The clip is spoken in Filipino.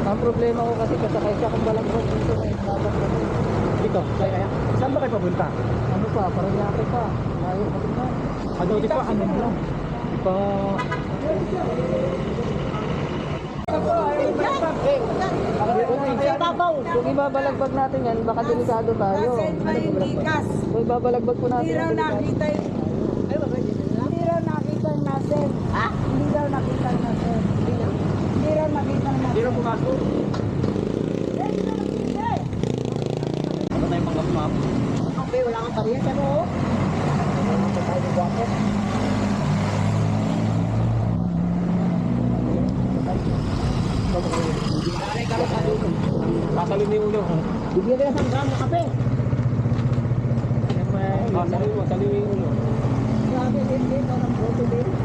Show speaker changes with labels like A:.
A: Ang problema ko kasi kasakay siya kung balangkot dito eh.
B: Dito, kaya. Saan ba kayo papunta?
A: Ano pa, Paranaque pa. Layo pa din na.
B: Ano, di pa, ano mo lang? Di pa...
A: Kung ibabalagbag natin yan, baka delikado tayo. Kung ibabalagbag po natin
C: Hindi raw
A: yan,
C: nakita yung... Hindi raw nakita yung natin. Ha? Hindi raw nakita yung natin. Hindi raw nakita yung natin.
B: Hindi na pumasok. Ano tayong mga map?
C: Okay, wala kang pariya. Pero,
B: Sasalin yung ulo.
C: bigyan ka ng gama kape.
B: Sasalin mo yung ulo.
C: Grabe, hindi. Parang boto din.